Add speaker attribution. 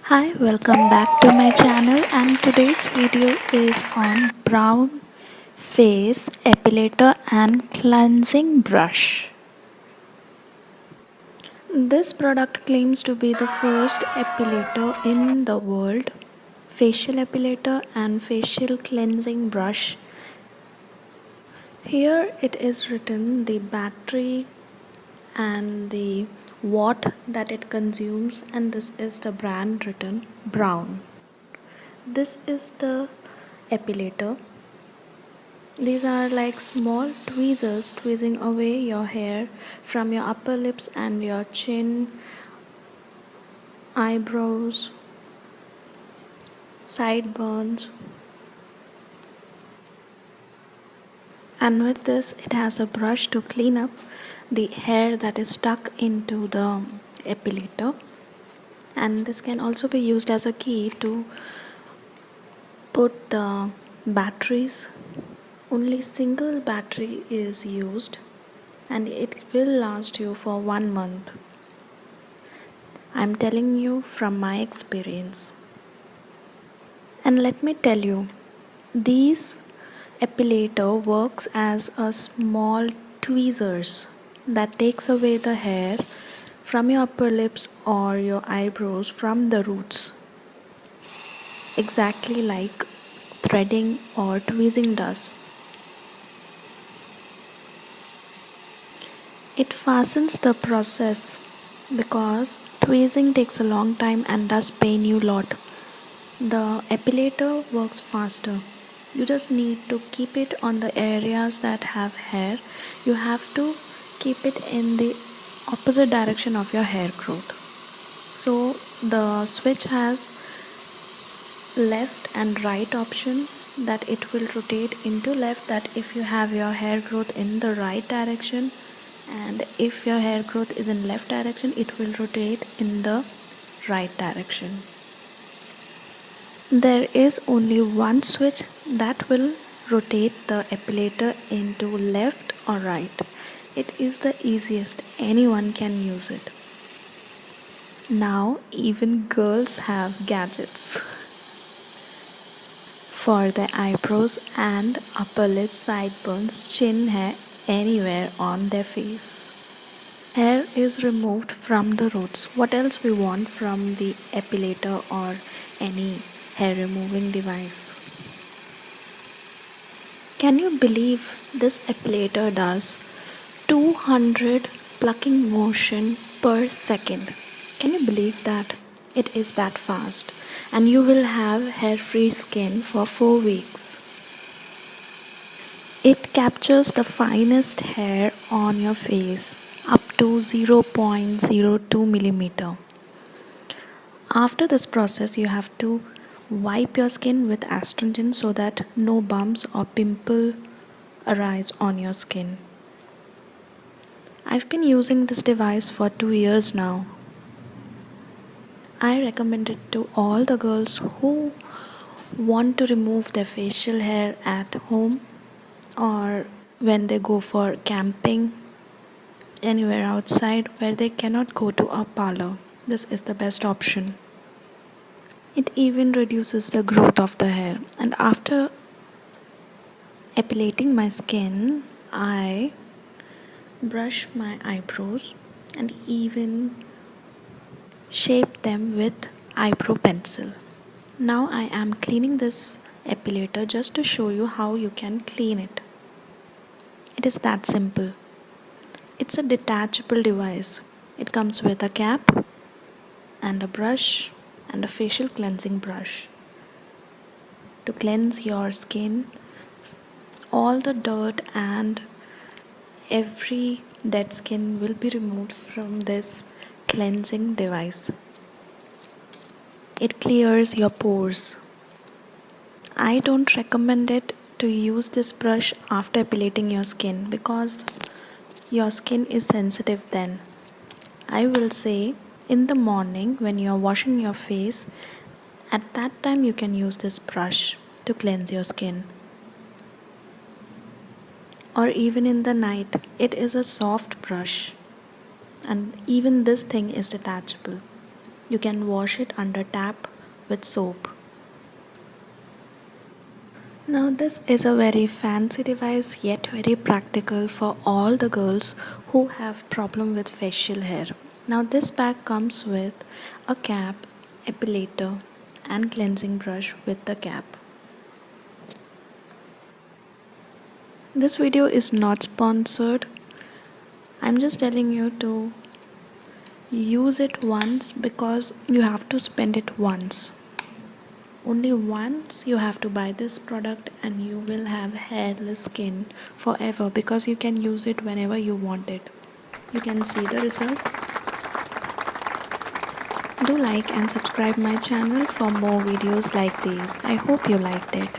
Speaker 1: Hi, welcome back to my channel, and today's video is on Braun Face Epilator and Cleansing Brush. This product claims to be the first epilator in the world, facial epilator and facial cleansing brush. Here it is written the battery and the watt that it consumes, and this is the brand written Braun. This is the epilator. These are like small tweezers tweezing away your hair from your upper lips and your chin, eyebrows, sideburns. And with this, it has a brush to clean up the hair that is stuck into the epilator. And this can also be used as a key to put the batteries. Only single battery is used and it will last you for 1 month. I'm telling you from my experience. And let me tell you, these epilator works as a small tweezers that takes away the hair from your upper lips or your eyebrows from the roots, exactly like threading or tweezing does. It fastens the process because tweezing takes a long time and does pain you lot. The epilator works faster. You just need to keep it on the areas that have hair. You have to keep it in the opposite direction of your hair growth. So the switch has left and right option, that it will rotate into left, that if you have your hair growth in the right direction, and if your hair growth is in left direction, it will rotate in the right direction. There is only one switch that will rotate the epilator into left or right. It is the easiest, anyone can use it. Now even girls have gadgets for the eyebrows and upper lip, sideburns, chin hair, anywhere on their face. Hair is removed from the roots. What else we want from the epilator or any hair removing device? Can you believe this epilator does 200 plucking motion per second? Can you believe that? It is that fast, and you will have hair free skin for 4 weeks. It captures the finest hair on your face up to 0.02 millimeter. After this process, you have to wipe your skin with astringent so that no bumps or pimple arise on your skin. I've been using this device for 2 years now. I recommend it to all the girls who want to remove their facial hair at home or when they go for camping anywhere outside where they cannot go to a parlor. This is the best option. It even reduces the growth of the hair. And after epilating my skin, I brush my eyebrows and even shape them with eyebrow pencil. Now I am cleaning this epilator just to show you how you can clean it. It is that simple. It's a detachable device. It comes with a cap and a brush and a facial cleansing brush to cleanse your skin, all the dirt and every dead skin will be removed from this cleansing device. It clears your pores. I don't recommend it to use this brush after epilating your skin because your skin is sensitive then. I will say in the morning when you are washing your face, at that time you can use this brush to cleanse your skin. Or even in the night, it is a soft brush, and even this thing is detachable. You can wash it under tap with soap. Now this is a very fancy device yet very practical for all the girls who have problem with facial hair. Now this bag comes with a cap, epilator and cleansing brush with the cap. This video is not sponsored. I'm just telling you to use it once because you have to spend it once. Only once you have to buy this product and you will have hairless skin forever because you can use it whenever you want it. You can see the result. Do like and subscribe my channel for more videos like these. I hope you liked it.